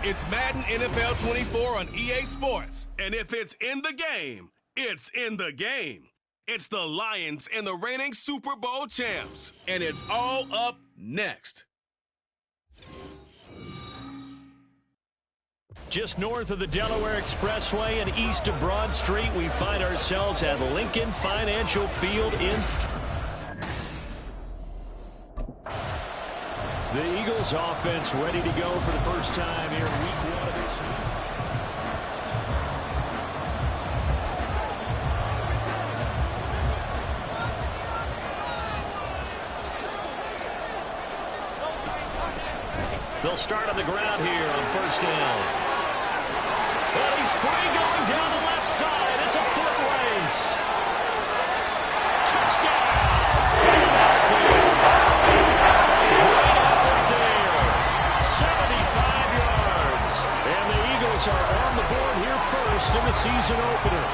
It's Madden NFL 24 on EA Sports. And if it's in the game, it's in the game. It's the Lions and the reigning Super Bowl champs. And it's all up next. Just north of the Delaware Expressway and east of Broad Street, we find ourselves at Lincoln Financial Field in... The Eagles offense ready to go for the first time here in week 1 of this season. They'll start on the ground here on first down. Well, he's free going down the left side. It's a foot race. Touchdown, Philadelphia. Great effort there. 75 yards. And the Eagles are on the board here first in the season opener.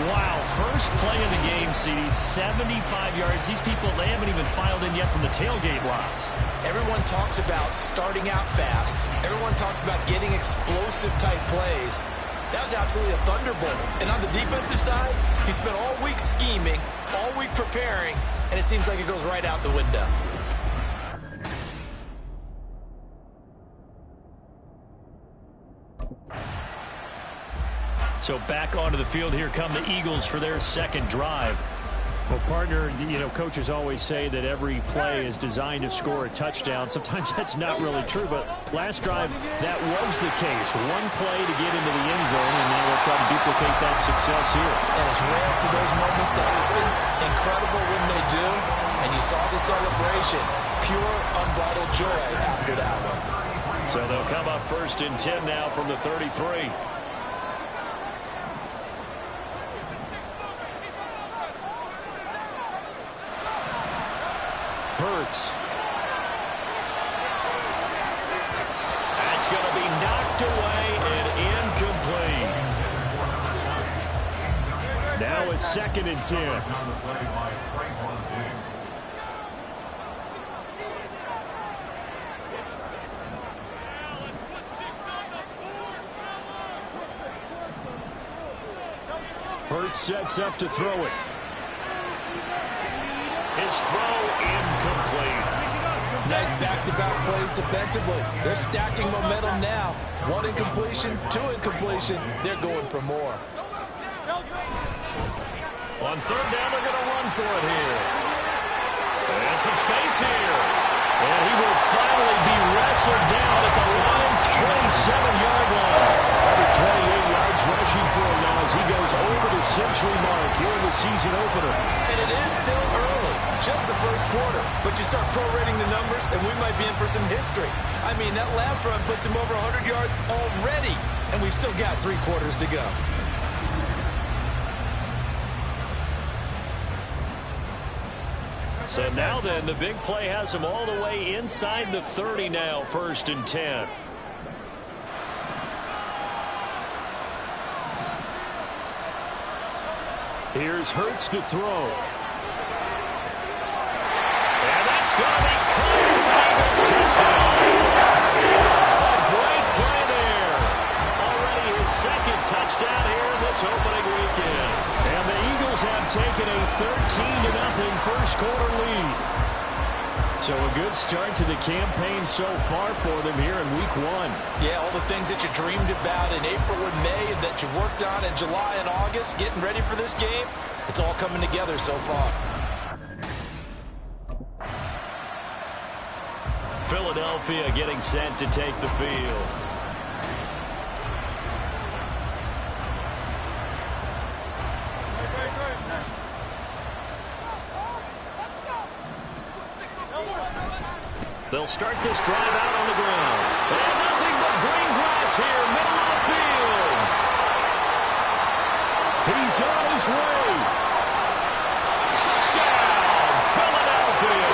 Wow, first play of the game, CD, 75 yards. These people, they haven't even filed in yet from the tailgate lots. Everyone talks about starting out fast. Everyone talks about getting explosive-type plays. That was absolutely a thunderbolt. And on the defensive side, he spent all week scheming, all week preparing, and it seems like it goes right out the window. So back onto the field here come the Eagles for their second drive. Well, partner, you know, coaches always say that every play is designed to score a touchdown. Sometimes that's not really true, but last drive, that was the case. One play to get into the end zone, and now they'll try to duplicate that success here. And it's rare for those moments to happen. Incredible when they do. And you saw the celebration. Pure, unbridled joy after that one. So they'll come up first and 10 now from the 33. Hurts. That's going to be knocked away and incomplete. Now it's second and 10. Hurts sets up to throw it. His throw incomplete. Nice back-to-back plays defensively. They're stacking momentum now. One incompletion, two incompletion. They're going for more. On third down, they're going to run for it here. And some space here. And he will finally be wrestled down at the Lions' 27-yard line. Over 28 yards rushing for him now as he goes over the century mark here in the season opener. And it is still early, just the first quarter. But you start prorating the numbers, and we might be in for some history. I mean, that last run puts him over 100 yards already, and we've still got 3 quarters to go. So now then, the big play has him all the way inside the 30 now, first and 10. Here's Hurts to throw. And that's going to be caught for the Eagles touchdown. A great play there. Already his second touchdown here in this opening weekend. And the Eagles have taken a 13-0 first quarter lead. So a good start to the campaign so far for them here in week 1. Yeah, all the things that you dreamed about in April and May and that you worked on in July and August, getting ready for this game, it's all coming together so far. Philadelphia getting set to take the field. They'll start this drive out on the ground. And nothing but green grass here, middle of the field. He's on his way. Touchdown, Philadelphia.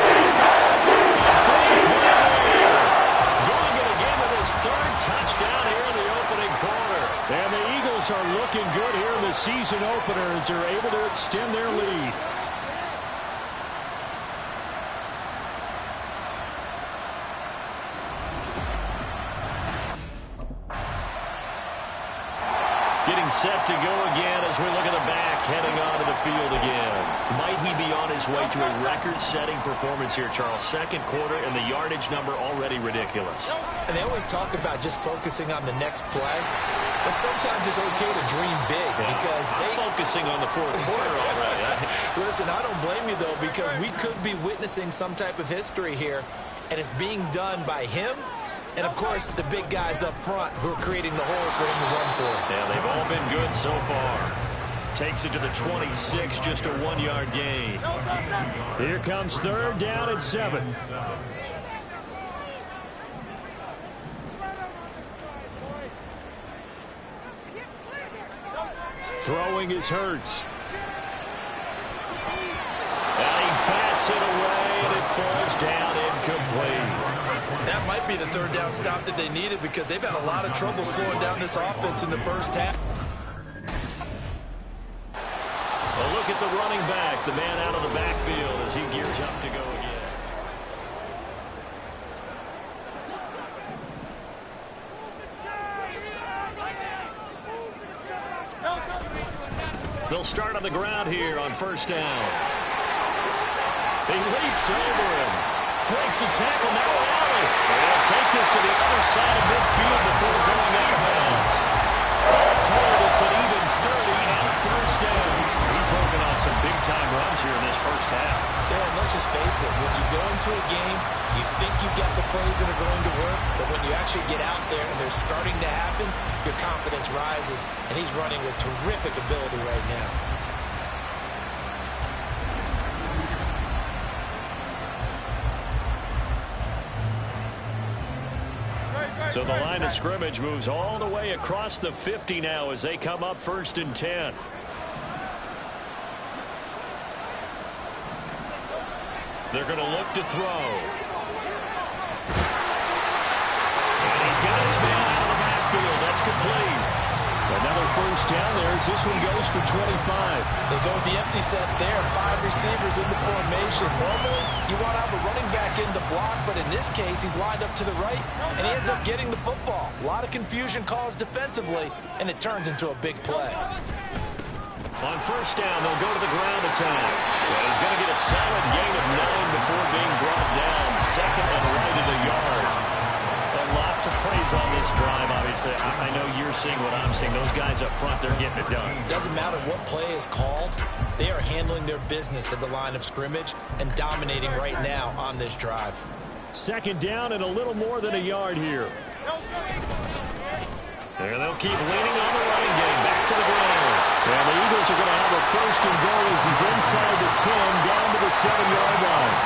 Big play there. Doing it again with his third touchdown here in the opening quarter. And the Eagles are looking good here in the season opener as they're able to extend their lead. Getting set to go again as we look at the back, heading onto the field again. Might he be on his way to a record-setting performance here, Charles? Second quarter, and the yardage number already ridiculous. And they always talk about just focusing on the next play, but sometimes it's okay to dream big because I'm focusing on the fourth quarter already. Listen, I don't blame you, though, because we could be witnessing some type of history here, and it's being done by him and, of course, the big guys up front who are creating the holes for him to run through. Yeah, they've all been good so far. Takes it to the 26, just a 1-yard gain. Here comes third down and 7. Throwing is Hurts. And he bats it away, and it falls down incomplete. That might be the third down stop that they needed because they've had a lot of trouble slowing down this offense in the first half. A look at the running back, the man out of the backfield as he gears up to go again. They'll start on the ground here on first down. He leaps over him. Breaks the tackle, now Allen. They'll take this to the other side of midfield before going out of bounds. All told, it's an even 30 on first down. He's broken off some big-time runs here in this first half. Yeah, and let's just face it. When you go into a game, you think you've got the plays that are going to work, but when you actually get out there and they're starting to happen, your confidence rises, and he's running with terrific ability right now. So the line of scrimmage moves all the way across the 50 now as they come up 1st and 10. They're going to look to throw. And he's got his man out of the backfield. That's complete. Another first down there as this one goes for 25. They go with the empty set there. 5 receivers in the formation. Normally, you want to have a running back in the block, but in this case, he's lined up to the right, and he ends up getting the football. A lot of confusion caused defensively, and it turns into a big play. On first down, they'll go to the ground attack. Well, he's going to get a solid gain of 9 before being brought down. Second and right at the yard. Lots of praise on this drive, obviously. I know you're seeing what I'm seeing. Those guys up front, they're getting it done. Doesn't matter what play is called. They are handling their business at the line of scrimmage and dominating right now on this drive. Second down and a little more than a yard here. And they'll keep leaning on the running game. Back to the ground. And the Eagles are going to have a first and goal as he's inside the 10, down to the 7-yard line.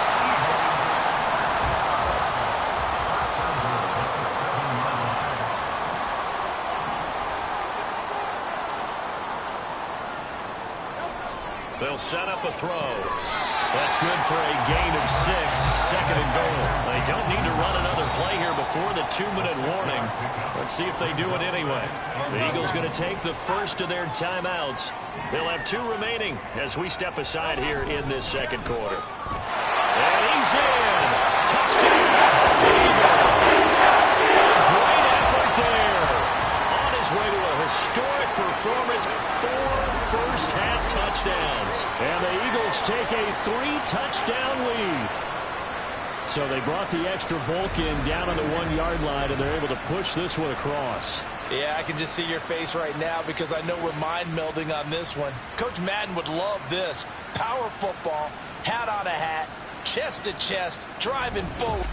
They'll set up a throw. That's good for a gain of 6. Second and goal. They don't need to run another play here before the 2-minute warning. Let's see if they do it anyway. The Eagles going to take the first of their timeouts. They'll have 2 remaining as we step aside here in this second quarter. And he's in. Touchdown, Eagles. Great effort there. On his way to a historic performance. 4 first-half touchdowns. And the Eagles take a 3-touchdown lead. So they brought the extra bulk in down on the 1-yard line, and they're able to push this one across. Yeah, I can just see your face right now because I know we're mind-melding on this one. Coach Madden would love this. Power football, hat on a hat, chest to chest, driving forward.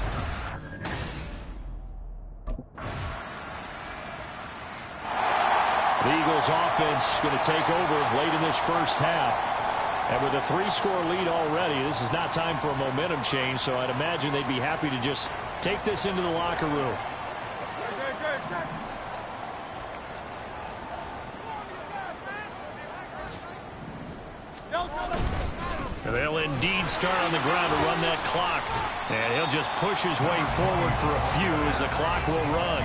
The Eagles offense going to take over late in this first half. And with a 3-score lead already, this is not time for a momentum change, so I'd imagine they'd be happy to just take this into the locker room. And they'll indeed start on the ground to run that clock. And he'll just push his way forward for a few as the clock will run.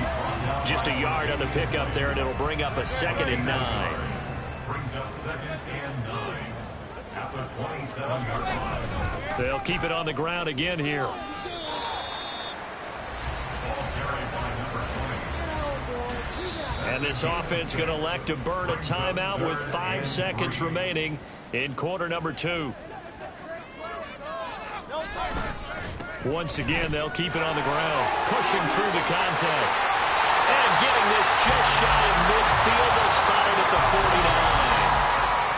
Just a yard on the pickup there, and it'll bring up a 2nd and 9. Brings up 2nd and 9 at the 27-yard line. They'll keep it on the ground again here. Ball carried by number 20. And this offense going to elect to burn a timeout with 5 seconds remaining in quarter number 2. Once again, they'll keep it on the ground, pushing through the contact. And getting this just shy of midfield. They'll spot it at the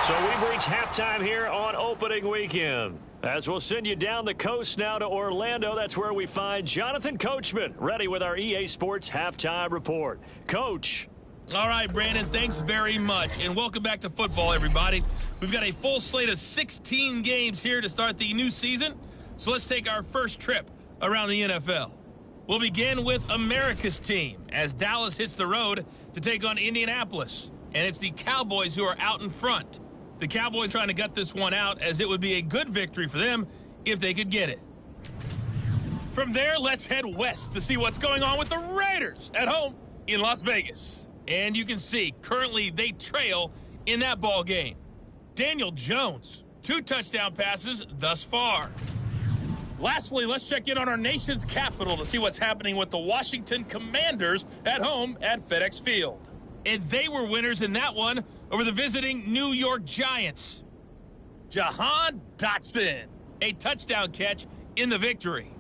49. So we've reached halftime here on opening weekend. As we'll send you down the coast now to Orlando, that's where we find Jonathan Coachman, ready with our EA Sports Halftime Report. Coach. All right, Brandon, thanks very much. And welcome back to football, everybody. We've got a full slate of 16 games here to start the new season. So let's take our first trip around the NFL. We'll begin with America's team as Dallas hits the road to take on Indianapolis. And it's the Cowboys who are out in front. The Cowboys trying to gut this one out as it would be a good victory for them if they could get it. From there, let's head west to see what's going on with the Raiders at home in Las Vegas. And you can see currently they trail in that ball game. Daniel Jones, 2 touchdown passes thus far. Lastly, let's check in on our nation's capital to see what's happening with the Washington Commanders at home at FedEx Field. And they were winners in that one over the visiting New York Giants. Jahan Dotson, a touchdown catch in the victory.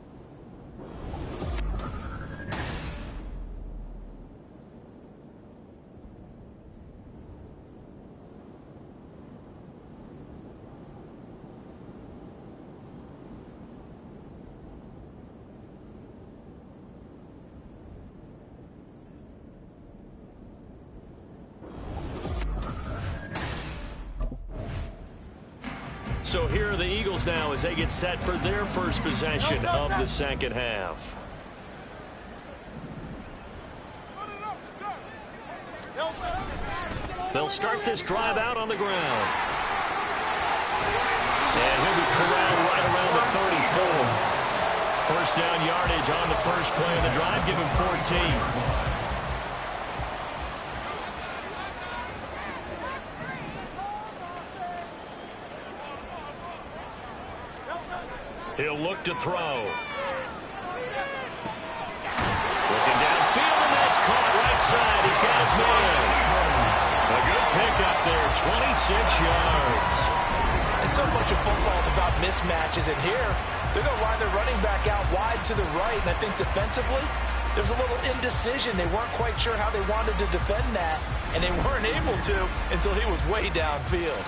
So here are the Eagles now as they get set for their first possession of the second half. They'll start this drive out on the ground. And he'll be corralled right around the 34. First down yardage on the first play of the drive, give him 14. He'll look to throw. Looking downfield, and that's caught right side. He's got his man. A good pickup there, 26 yards. And so much of football is about mismatches, and here they're going to line their running back out wide to the right, and I think defensively there's a little indecision. They weren't quite sure how they wanted to defend that, and they weren't able to until he was way downfield.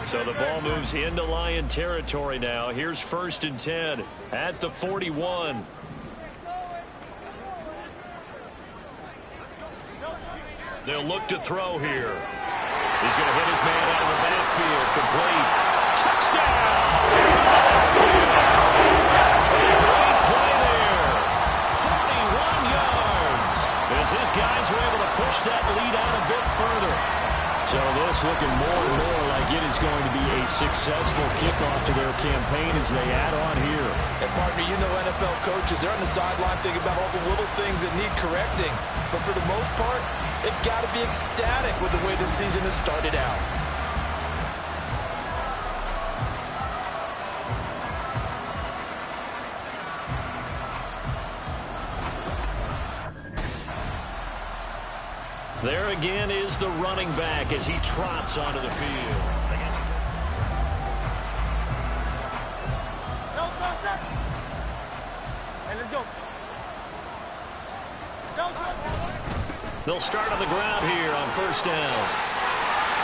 So the ball moves into Lion territory now. Here's 1st and 10 at the 41. They'll look to throw here. He's going to hit his man out of the backfield. Complete. Touchdown! Great play there. 41 yards. As his guys were able to push that lead out a bit further. So this looking more and more like it is going to be a successful kickoff to their campaign as they add on here. And partner, you know NFL coaches, they're on the sideline thinking about all the little things that need correcting. But for the most part, they've got to be ecstatic with the way this season has started out. There again is the running back as he trots onto the field. They'll start on the ground here on 1st down.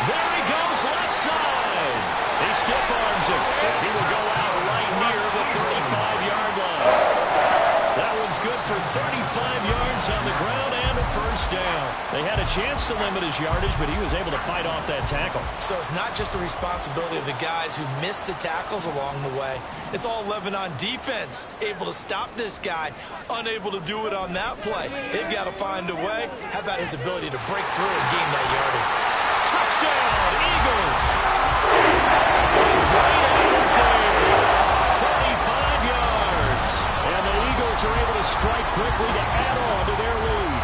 There he goes, left side. He stiff arms him, and he will go out right near the 35-yard line. That one's good for 35 yards on the ground and a 1st down. They had a chance to limit his yardage, but he was able to fight off that tackle. So it's not just the responsibility of the guys who missed the tackles along the way. It's all 11 on defense, able to stop this guy, unable to do it on that play. They've got to find a way. How about his ability to break through and gain that yardage? Touchdown, Eagles! Great effort there. 35 yards. And the Eagles are able to strike quickly to add on to their lead.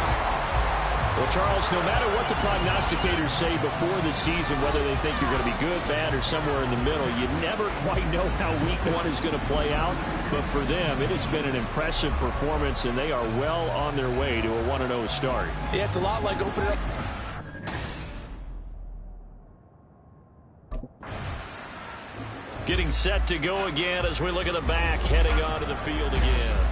Well, Charles, no matter what the prognosticators say before the season, whether they think you're going to be good, bad, or somewhere in the middle, you never quite know how week one is going to play out. But for them, it has been an impressive performance, and they are well on their way to a 1-0 start. Yeah, it's a lot like opening up. Getting set to go again as we look at the back, heading onto the field again.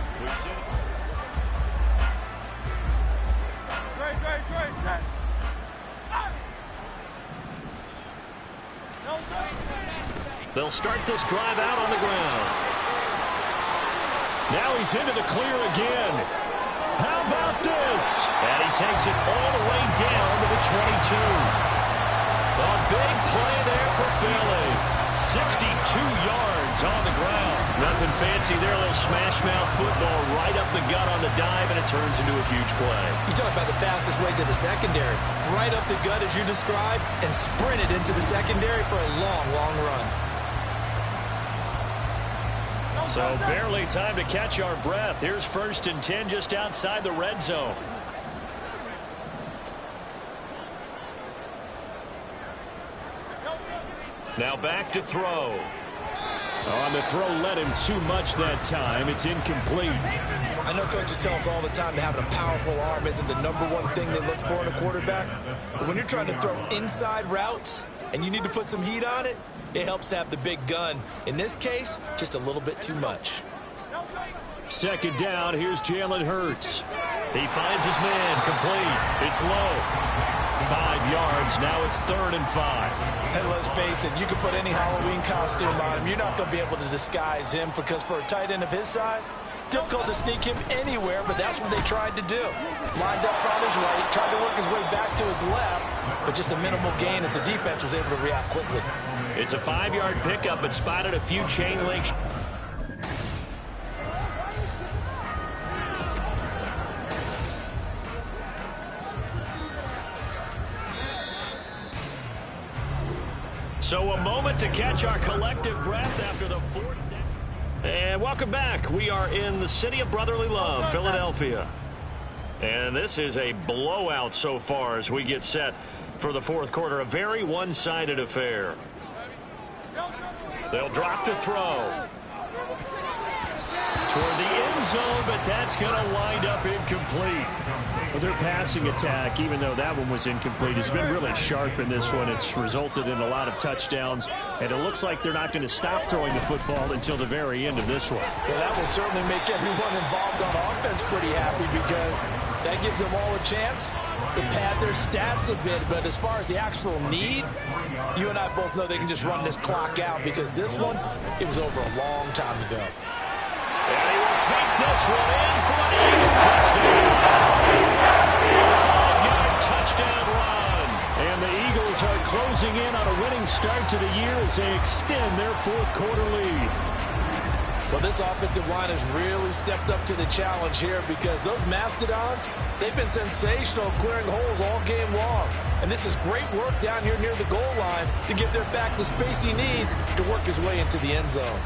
They'll start this drive out on the ground. Now he's into the clear again. How about this? And he takes it all the way down to the 22. A big play there for Philly. 62 yards on the ground. Nothing fancy there. A little smash mouth football right up the gut on the dive, and it turns into a huge play. You talk about the fastest way to the secondary. Right up the gut as you described, and sprinted into the secondary for a long, long run. So barely time to catch our breath. Here's 1st and 10 just outside the red zone. Now back to throw. On the throw, led him too much that time. It's incomplete. I know coaches tell us all the time that having a powerful arm isn't the #1 thing they look for in a quarterback. But when you're trying to throw inside routes and you need to put some heat on it, it helps to have the big gun. In this case, just a little bit too much. 2nd down, here's Jalen Hurts. He finds his man, complete. It's low. 5 yards, now it's 3rd and 5. And let's face it, you can put any Halloween costume on him. You're not going to be able to disguise him because for a tight end of his size, difficult to sneak him anywhere, but that's what they tried to do. Lined up on his right, tried to work his way back to his left, but just a minimal gain as the defense was able to react quickly. It's a 5-yard pickup, but spotted a few chain links. So a moment to catch our collective breath after the 4th down. And welcome back. We are in the city of brotherly love, Philadelphia. And this is a blowout so far as we get set for the 4th quarter. A very one-sided affair. They'll drop the throw. Toward the end zone, but that's going to wind up incomplete. Well, their passing attack, even though that one was incomplete, has been really sharp in this one. It's resulted in a lot of touchdowns, and it looks like they're not going to stop throwing the football until the very end of this one. Well, that will certainly make everyone involved on offense pretty happy because that gives them all a chance to pad their stats a bit. But as far as the actual need, you and I both know they can just run this clock out because this one, it was over a long time ago. And he will take this one in for an Eagle touchdown. 5-yard touchdown run. And the Eagles are closing in on a winning start to the year as they extend their 4th quarter lead. Well, this offensive line has really stepped up to the challenge here because those Mastodons, they've been sensational clearing holes all game long. And this is great work down here near the goal line to give their back the space he needs to work his way into the end zone.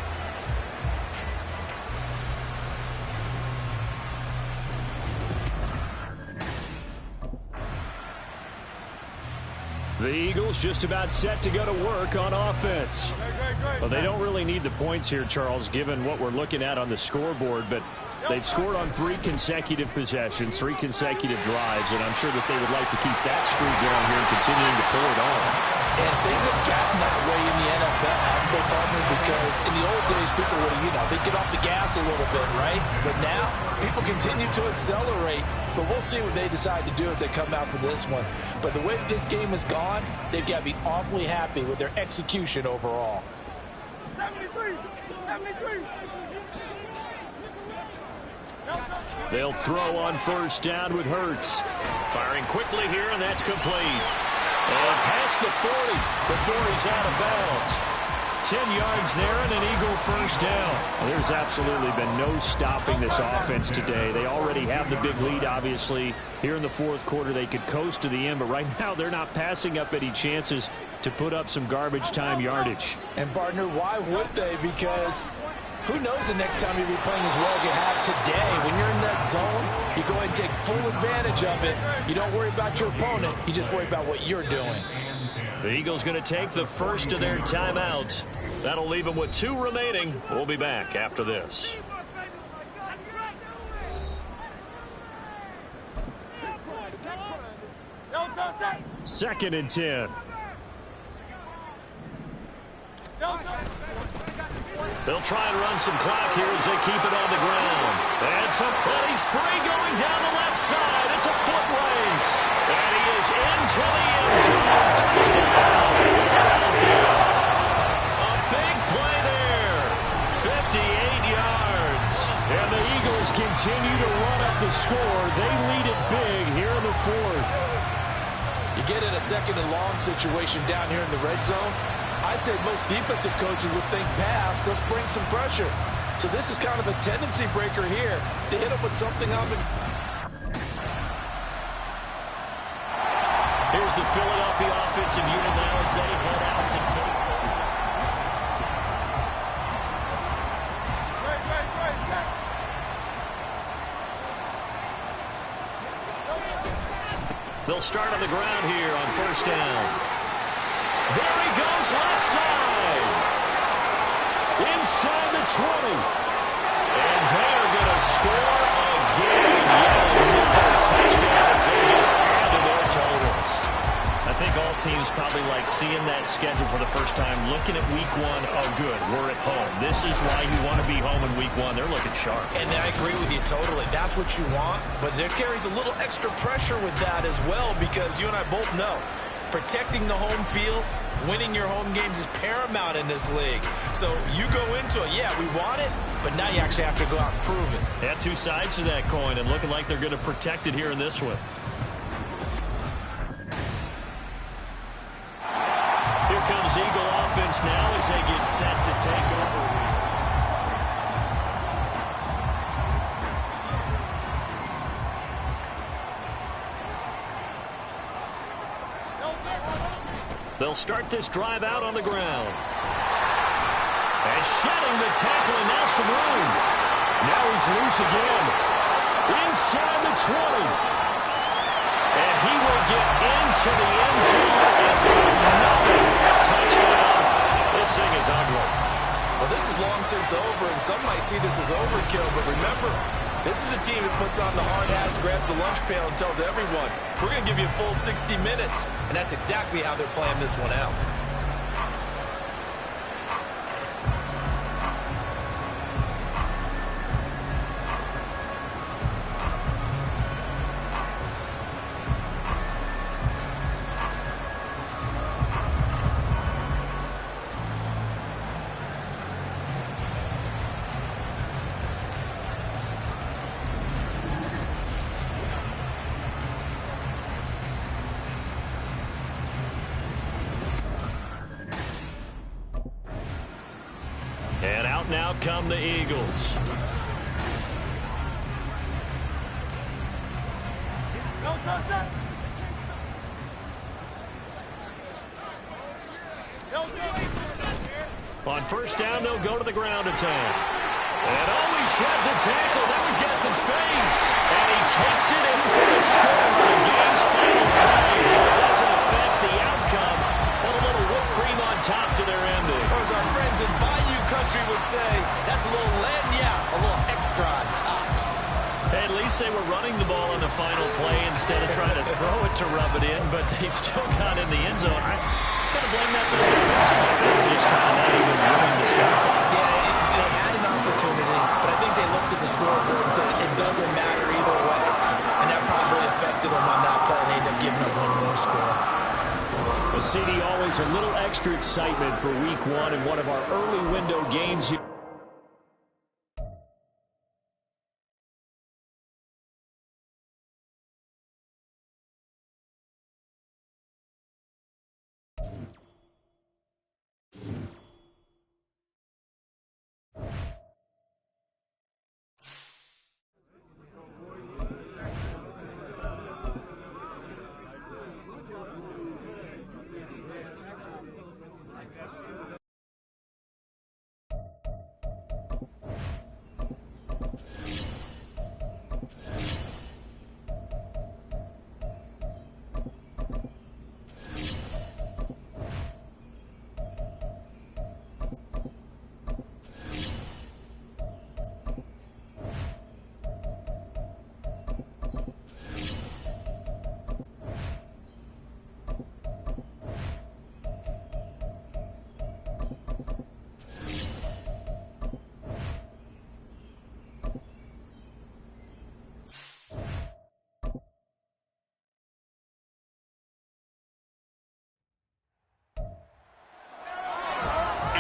The Eagles just about set to go to work on offense. Well, they don't really need the points here, Charles, given what we're looking at on the scoreboard, but they've scored on 3 consecutive possessions, 3 consecutive drives, and I'm sure that they would like to keep that streak going here and continuing to pull it on. And things have gotten that way in the NFL, partner, because in the old days, people would, they'd get off the gas a little bit, right? But now, people continue to accelerate, but we'll see what they decide to do as they come out for this one. But the way this game has gone, they've got to be awfully happy with their execution overall. 73. They'll throw on 1st down with Hurts. Firing quickly here, and that's complete. And past the 40 before he's out of bounds. 10 yards there and an Eagle 1st down. Well, there's absolutely been no stopping this offense today. They already have the big lead, obviously. Here in the 4th quarter, they could coast to the end, but right now they're not passing up any chances to put up some garbage time yardage. And, partner, why would they? Because Who knows the next time you'll be playing as well as you have today. When you're in that zone, you go and take full advantage of it. You don't worry about your opponent. You just worry about what you're doing. The Eagles going to take the first of their timeouts. That'll leave them with 2 remaining. We'll be back after this. Second and 10. They'll try and run some clock here as they keep it on the ground. And he's free going down the left side. It's a foot race. And he is into the end zone. Touchdown, Philadelphia. A big play there. 58 yards. And the Eagles continue to run up the score. They lead it big here in the 4th. You get in a second and long situation down here in the red zone, I'd say most defensive coaches would think pass, let's bring some pressure. So this is kind of a tendency breaker here to hit them with something on the... Here's the Philadelphia offensive unit now as they head out to take. They'll start on the ground here on first down. There he goes, left side. Inside the 20. And they're going to score again. Another touchdown as they just add to their totals. I think all teams probably like seeing that schedule for the first time, looking at week 1. Oh, good, we're at home. This is why you want to be home in week 1. They're looking sharp. And I agree with you totally. That's what you want, but there carries a little extra pressure with that as well because you and I both know protecting the home field, winning your home games is paramount in this league. So you go into it, yeah, we want it, but now you actually have to go out and prove it. They have 2 sides to that coin and looking like they're going to protect it here in this one. Here comes Eagle offense now as they get set to take over. They'll start this drive out on the ground. And shedding the tackle, and now some room. Now he's loose again. Inside the 20. And he will get into the end zone. It's another touchdown. This thing is ugly. Well, this is long since over, and some might see this as overkill, but remember, this is a team that puts on the hard hats, grabs the lunch pail, and tells everyone, we're going to give you a full 60 minutes. And that's exactly how they're playing this one out. And out now come the Eagles. On first down, they'll go to the ground attack. And he sheds a tackle. Now he's got some space. And he takes it in for the score on the game's final play. So it doesn't affect the outcome. But a little whipped cream on top to their ending. Or as our friends in Bayou Country would say, that's a little lagniappe, a little extra on top. Hey, at least they were running the ball on the final play instead of trying to throw it to rub it in, but they still got in the end zone. I kind of blame that to the defensive. Just kind of not even willing to stop. Yeah, they had an opportunity, but I think they looked at the scoreboard and said it doesn't matter either way, and that probably affected them on that play, and they ended up giving up one more score. Well, CD, always a little extra excitement for week 1 in one of our early window games here.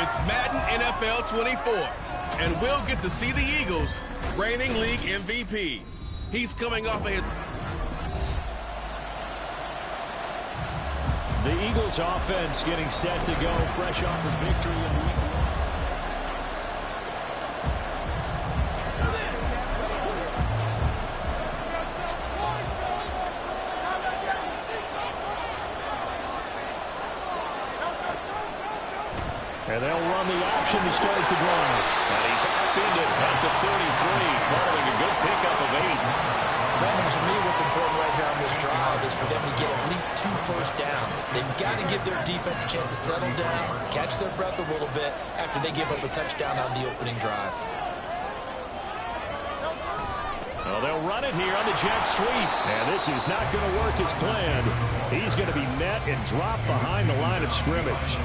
It's Madden NFL 24, and we'll get to see the Eagles, reigning league MVP. He's coming off a... The Eagles offense getting set to go fresh off a victory in week 1. And they'll run the option to start the drive. And he's upended at the 33, following a good pickup of 8. Brandon, to me, what's important right here on this drive is for them to get at least 2 first downs. They've got to give their defense a chance to settle down, catch their breath a little bit after they give up a touchdown on the opening drive. Well, they'll run it here on the jet sweep. And this is not going to work as planned. He's going to be met and dropped behind the line of scrimmage.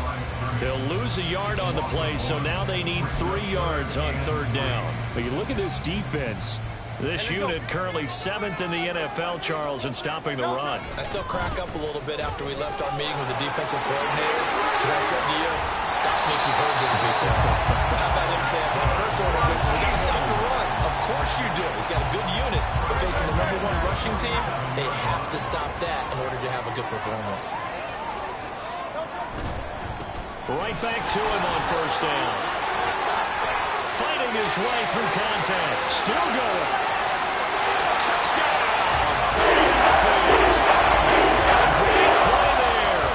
They'll lose a yard on the play, so now they need 3 yards on 3rd down. But you look at this defense. This unit currently 7th in the NFL, Charles, in stopping the run. I still crack up a little bit after we left our meeting with the defensive coordinator. As I said to you, stop me if you've heard this before. How about him saying, well, first order of business, we got to stop the run. Of course you do. He's got a good unit, but facing the #1 rushing team, they have to stop that in order to have a good performance. Right back to him on 1st down. Fighting his way through contact. Still going. Touchdown! Great play there.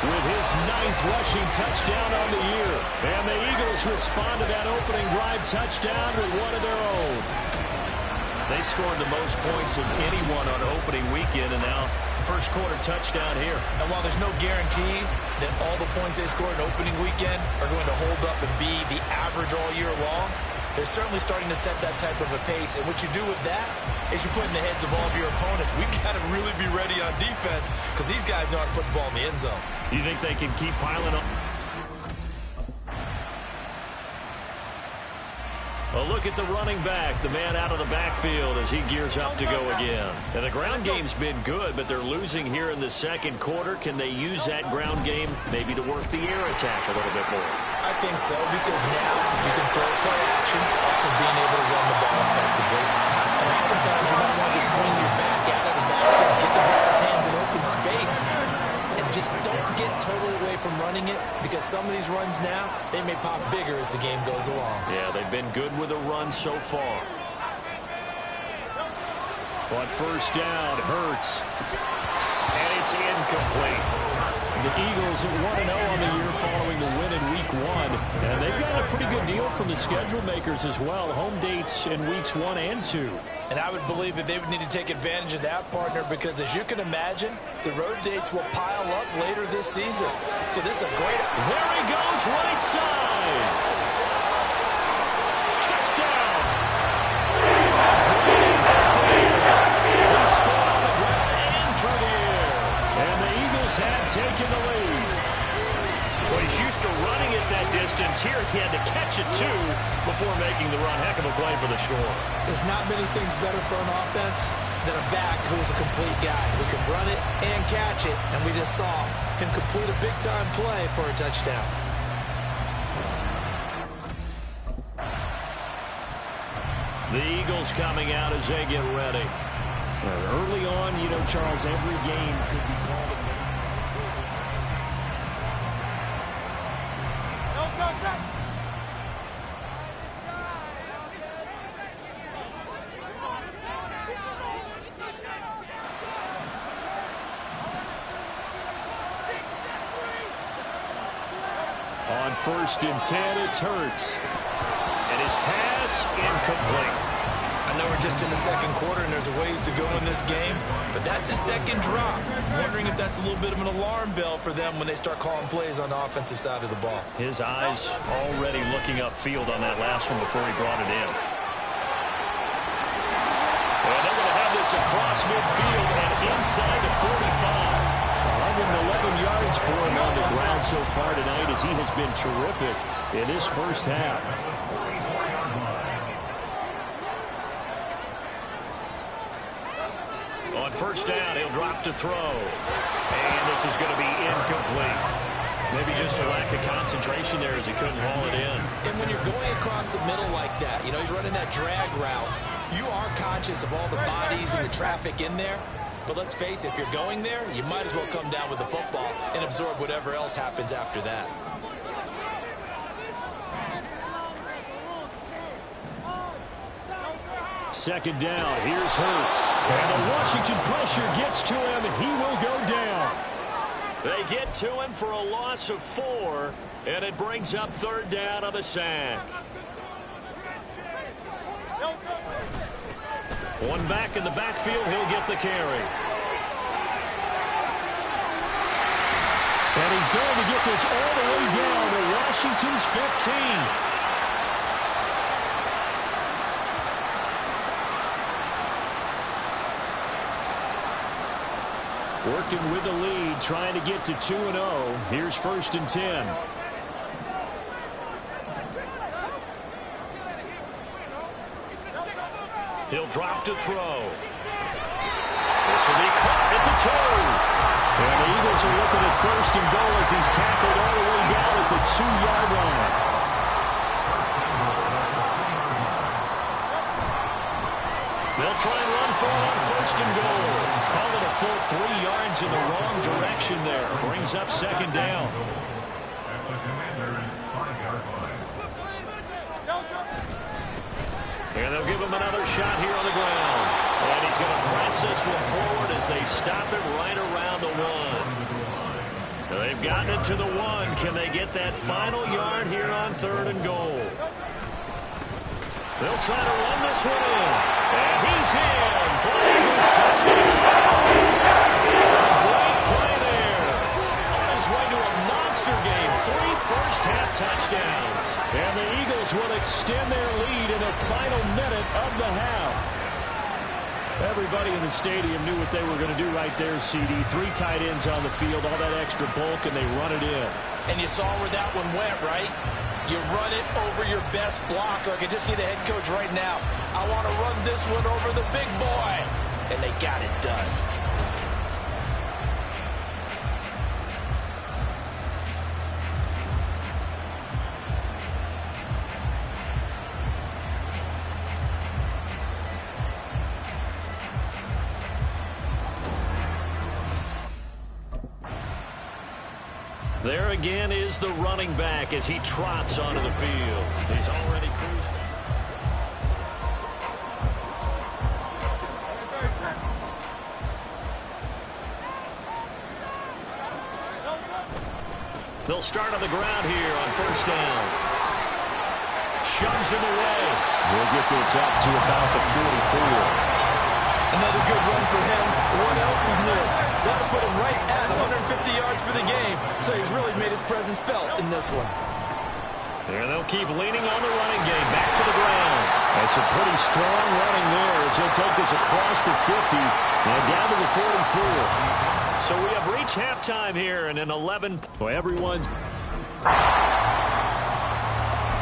With his 9th rushing touchdown on the year. And the Eagles respond to that opening drive touchdown with one of their own. They scored the most points of anyone on opening weekend, and now first quarter touchdown here. And while there's no guarantee that all the points they scored in opening weekend are going to hold up and be the average all year long, they're certainly starting to set that type of a pace. And what you do with that is you put in the heads of all of your opponents, we've got to really be ready on defense because these guys know how to put the ball in the end zone. You think they can keep piling up? A look at the running back, the man out of the backfield as he gears up to go again. And the ground game's been good, but they're losing here in the 2nd quarter. Can they use that ground game maybe to work the air attack a little bit more? I think so, because now you can throw play action off of being able to run the ball effectively. And oftentimes you might want to swing your back out of the backfield, get the ball in his hands in open space, and just don't get totally away from running it, because some of these runs now, they may pop bigger as the game goes along. Yeah, they've been good with a run so far. On 1st down, Hurts. And it's incomplete. The Eagles are 1-0 on the year following the win in week 1. And they've got a pretty good deal from the schedule makers as well. Home dates in weeks 1 and 2. And I would believe that they would need to take advantage of that, partner, because as you can imagine, the road dates will pile up later this season. So this is a great... There he goes, right side. Touchdown. He scored on the ground and through the air. And the Eagles have taken the lead. Well, he's used to running it that distance. Here he had to catch it, too, before making the run. Heck of a play for the score. There's not many things better for an offense than a back who's a complete guy who can run it and catch it. And we just saw him complete a big-time play for a touchdown. The Eagles coming out as they get ready. Early on, you know, Charles, every game could be called a... On 1st and 10, it's Hurts. And his pass incomplete. I know we're just in the 2nd quarter and there's a ways to go in this game, but that's his 2nd drop. I'm wondering if that's a little bit of an alarm bell for them when they start calling plays on the offensive side of the ball. His eyes already looking upfield on that last one before he brought it in. Well, they're going to have this across midfield and inside the 45. 111 yards for him on the ground so far tonight as he has been terrific in this first half. On 1st down, he'll drop to throw. And this is going to be incomplete. Maybe just a lack of concentration there as he couldn't haul it in. And when you're going across the middle like that, you know, he's running that drag route, you are conscious of all the bodies and the traffic in there. But let's face it, if you're going there, you might as well come down with the football and absorb whatever else happens after that. Second down, here's Hurts. And the Washington pressure gets to him, and he will go down. They get to him for a loss of 4, and it brings up third down on the sack. One back in the backfield, he'll get the carry. And he's going to get this all the way down to Washington's 15. Working with the lead, trying to get to 2-0. Here's 1st and 10. He'll drop to throw. This will be caught at the 2. And the Eagles are looking at 1st and goal as he's tackled all the way down at the 2-yard line. They'll try and run for it on 1st and goal. Call it a full 3 yards in the wrong direction there. Brings up 2nd down. At the Commanders' 5-yard line. And they'll give him another shot here on the ground. And he's going to press this one forward as they stop it right around the 1. They've gotten it to the 1. Can they get that final yard here on 3rd and goal? They'll try to run this one in. And he's in for the Eagles touchdown. Great play there. On his way to a monster game. 3 first-half touchdowns. And the Eagles will extend their lead in the final minute of the half. Everybody in the stadium knew what they were going to do right there, CD. 3 tight ends on the field, all that extra bulk, and they run it in. And you saw where that one went, right? You run it over your best blocker. I can just see the head coach right now. I want to run this one over the big boy. And they got it done. There again is the running back as he trots onto the field. He's already cruised. They'll start on the ground here on 1st down. Shoves him away. We'll get this up to about the 44. Another good run for him. What else is new? That'll put him right at 150 yards for the game. So he's really made his presence felt in this one. And they'll keep leaning on the running game. Back to the ground. That's a pretty strong running there as he'll take this across the 50 and down to the 44. So we have reached halftime here and an 11. Well, everyone's.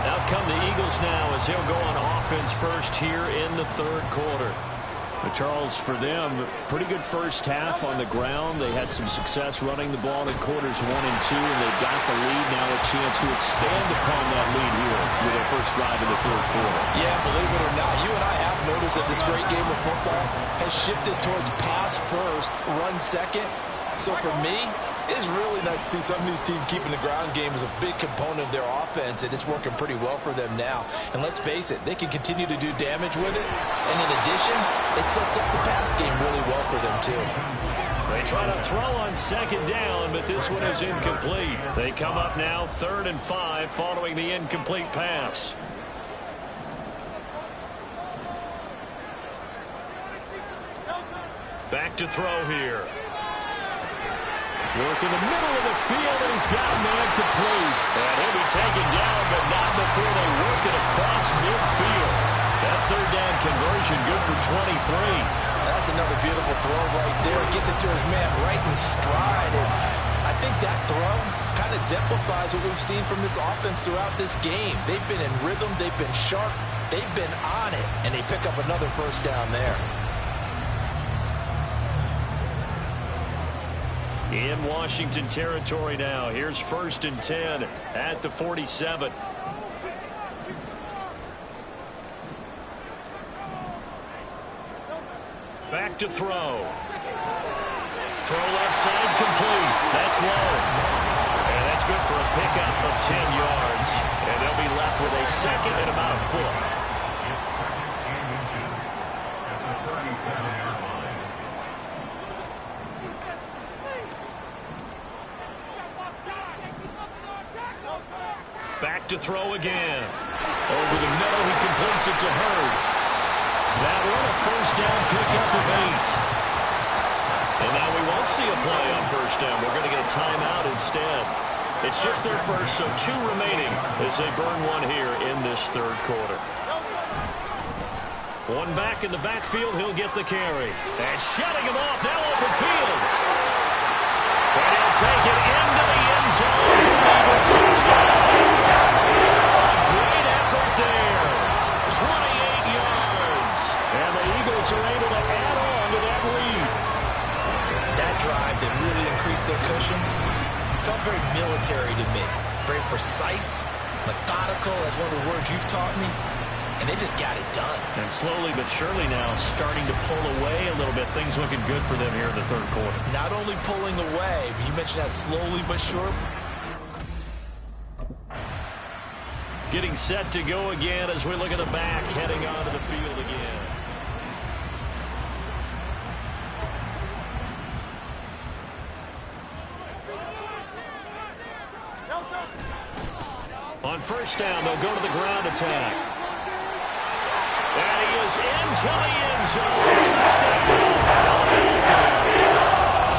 Out come the Eagles now as they'll go on offense first here in the 3rd quarter. Charles, for them, pretty good first half on the ground. They had some success running the ball in quarters 1 and 2, and they got the lead. Now a chance to expand upon that lead here with their first drive in the 3rd quarter. Yeah, believe it or not, you and I have noticed that this great game of football has shifted towards pass first, run second. So for me, it's really nice to see some of these teams keeping the ground game as a big component of their offense, and it's working pretty well for them now. And let's face it, they can continue to do damage with it. And in addition, it sets up the pass game really well for them, too. They try to throw on 2nd down, but this one is incomplete. They come up now 3rd and 5 following the incomplete pass. Back to throw here. Work in the middle of the field, and he's got man complete. And he'll be taken down, but not before they work it across midfield. That 3rd down conversion good for 23. That's another beautiful throw right there. Gets it to his man right in stride. And I think that throw kind of exemplifies what we've seen from this offense throughout this game. They've been in rhythm. They've been sharp. They've been on it. And they pick up another first down there. In Washington territory now. Here's 1st and 10 at the 47. Back to throw. Throw left side complete. That's low. And that's good for a pickup of 10 yards. And they'll be left with a second and about a foot. It's 2nd and inches at the 37-yard line. Back to throw again. Over the middle, he completes it to Hurd. That one, a 1st down pickup of 8. And now we won't see a play on 1st down. We're going to get a timeout instead. It's just their first, so 2 remaining as they burn one here in this 3rd quarter. One back in the backfield, he'll get the carry. And shutting him off, now open field. And he'll take it into the end zone for an Eagles touchdown. A great effort there. 28 yards. And the Eagles are able to add on to that lead. That drive that really increased their cushion felt very military to me. Very precise, methodical, that's one of the words you've taught me. And they just got it done. And slowly but surely now starting to pull away a little bit. Things looking good for them here in the 3rd quarter. Not only pulling away, but you mentioned that slowly but surely. Getting set to go again as we look at the back, heading onto the field again. On 1st down, they'll go to the ground attack. And he is into the end zone. Touchdown.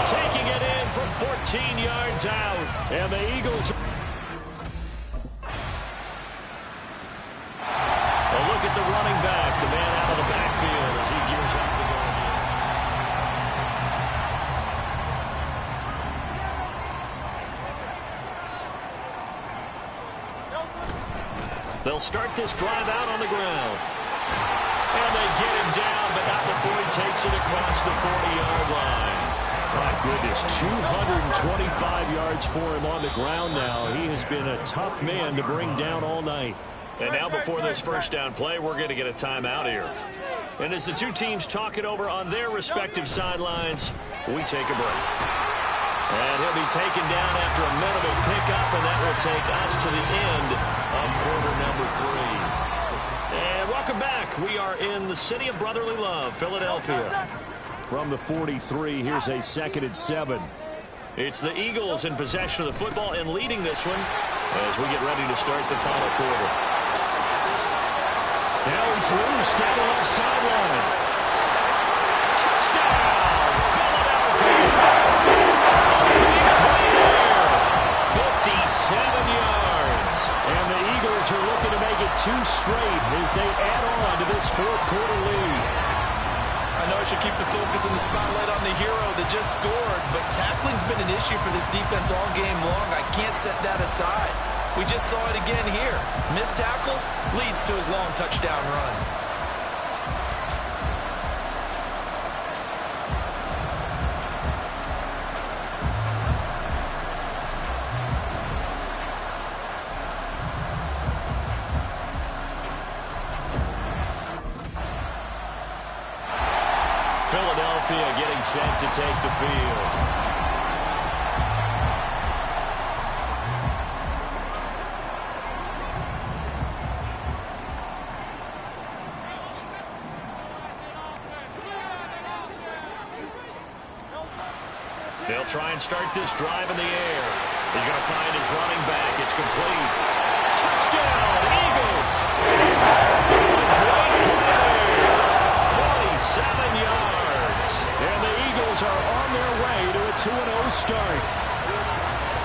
Taking it in from 14 yards out. And the Eagles. A look at the running back, the man out of the backfield as he gears up to go again. They'll start this drive out on the ground. And they get him down, but not before he takes it across the 40-yard line. My goodness, 225 yards for him on the ground now. He has been a tough man to bring down all night. And now before this 1st down play, we're going to get a timeout here. And as the 2 teams talk it over on their respective sidelines, we take a break. And he'll be taken down after a minimal pickup, and that will take us to the end of quarter number 3. And welcome back. We are in the city of brotherly love, Philadelphia. From the 43, here's a 2nd and 7. It's the Eagles in possession of the football and leading this one as we get ready to start the final quarter. Now he's loose down the left sideline. Touchdown, Philadelphia. A big play there. 57 yards. And the Eagles are looking to make it 2 straight as they add on to this 4th quarter lead. I know I should keep the focus and the spotlight on the hero that just scored, but tackling's been an issue for this defense all game long. I can't set that aside. We just saw it again here. Missed tackles leads to his long touchdown run. Philadelphia getting set to take the field. They'll try and start this drive in the air. He's going to find his running back. It's complete. Touchdown, Eagles! Great play! 47 yards. And the Eagles are on their way to a 2-0 start.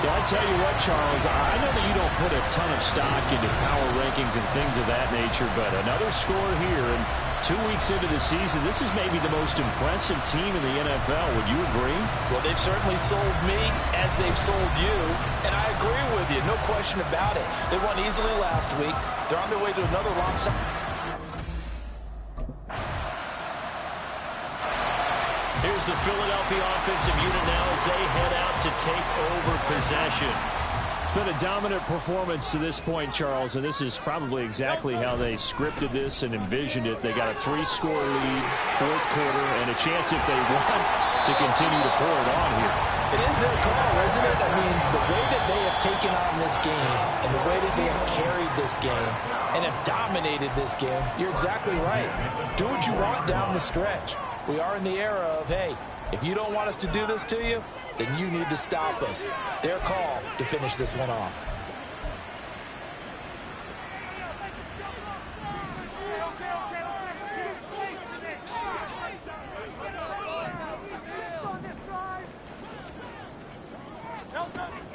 Well, I tell you what, Charles, I know that you don't put a ton of stock into power rankings and things of that nature, but another score here, and 2 weeks into the season, this is maybe the most impressive team in the NFL. Would you agree? Well, they've certainly sold me as they've sold you, and I agree with you, no question about it. They won easily last week. They're on their way to another lopsided. Here's goes the Philadelphia offensive unit now as they head out to take over possession. It's been a dominant performance to this point, Charles, and this is probably exactly how they scripted this and envisioned it. They got a 3-score lead, fourth quarter, and a chance if they want to continue to pour it on here. It is their call, isn't it? I mean, the way that they have taken on this game and the way that they have carried this game and have dominated this game, you're exactly right. Do what you want down the stretch. We are in the era of, hey, if you don't want us to do this to you, then you need to stop us. Their call to finish this one off.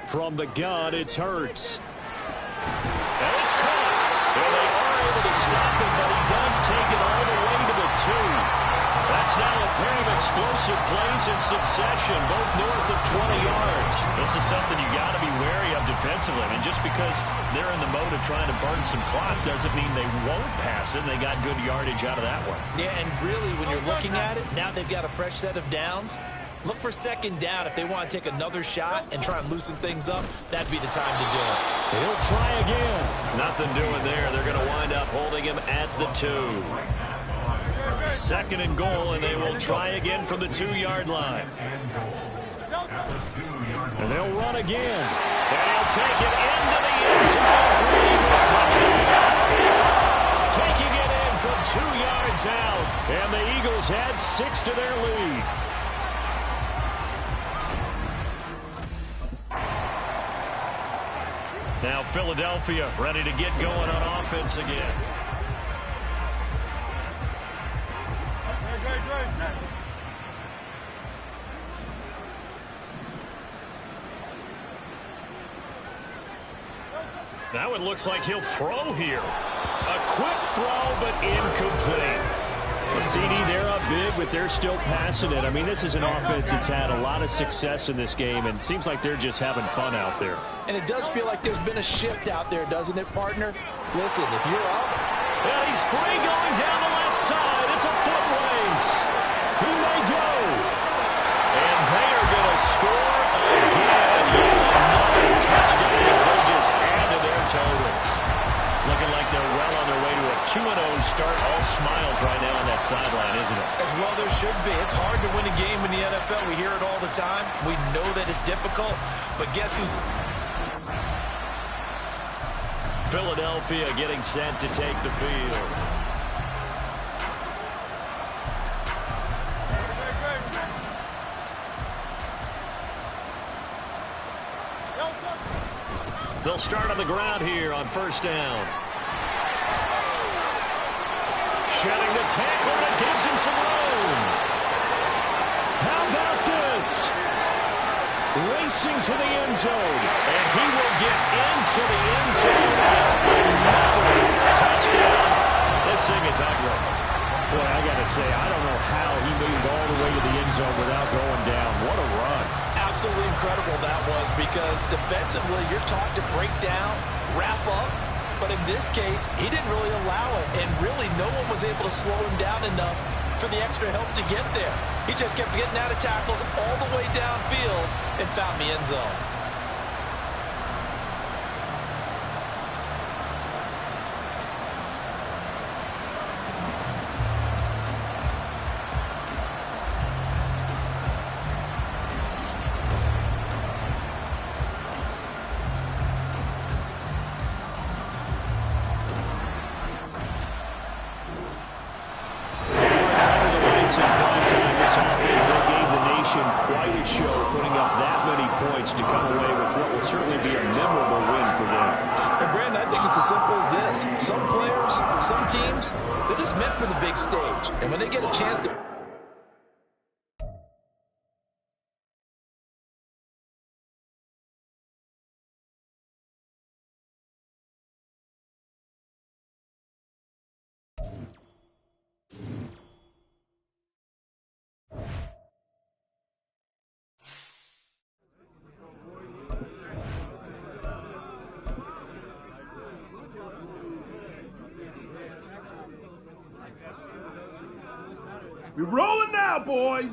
From the gun, it's Hurts. And it's caught. And they are able to stop him, but he does take it all the way to the 2. That's now a pair of explosive plays in succession, both north of 20 yards. This is something you got to be wary of defensively. I mean, just because they're in the mode of trying to burn some clock doesn't mean they won't pass it. They got good yardage out of that one. Yeah, and really, when you're looking at it, now they've got a fresh set of downs. Look for second down. If they want to take another shot and try and loosen things up, that'd be the time to do it. He'll try again. Nothing doing there. They're going to wind up holding him at the 2. Second and goal, and they will try again from the 2-yard line. And they'll run again. And he'll take it into the end zone for the Eagles touchdown. Taking it in from 2 yards out. And the Eagles add 6 to their lead. Now Philadelphia ready to get going on offense again. Now it looks like he'll throw here. A quick throw, but incomplete. The CD, they're up big, but they're still passing it. I mean, this is an offense that's had a lot of success in this game, and it seems like they're just having fun out there. And it does feel like there's been a shift out there, doesn't it, partner? Listen, if you're up. And he's free going down the left side. It's a foot race. He may go. And they are going to score again. Another touchdown as they just add to their totals. Looking like they're well on their way to a 2-0 start. All smiles right now on that sideline, isn't it? As well there should be. It's hard to win a game in the NFL. We hear it all the time. We know that it's difficult. But guess who's... Philadelphia getting set to take the field. They'll start on the ground here on first down. Shedding the tackle, and it gives him some room. How about this? Racing to the end zone. And he will get into the end zone. It's another touchdown. This thing is ugly. Boy, I got to say, I don't know how he made it all the way to the end zone without going down. What a run. Absolutely incredible that was, because defensively you're taught to break down, wrap up, but in this case he didn't really allow it, and really no one was able to slow him down enough for the extra help to get there. He just kept getting out of tackles all the way downfield and found the end zone. Quite a show, putting up that many points to come away with what will certainly be a memorable win for them. And Brandon, I think it's as simple as this. Some players, some teams, they're just meant for the big stage. And when they get a chance to... We're rolling now, boys.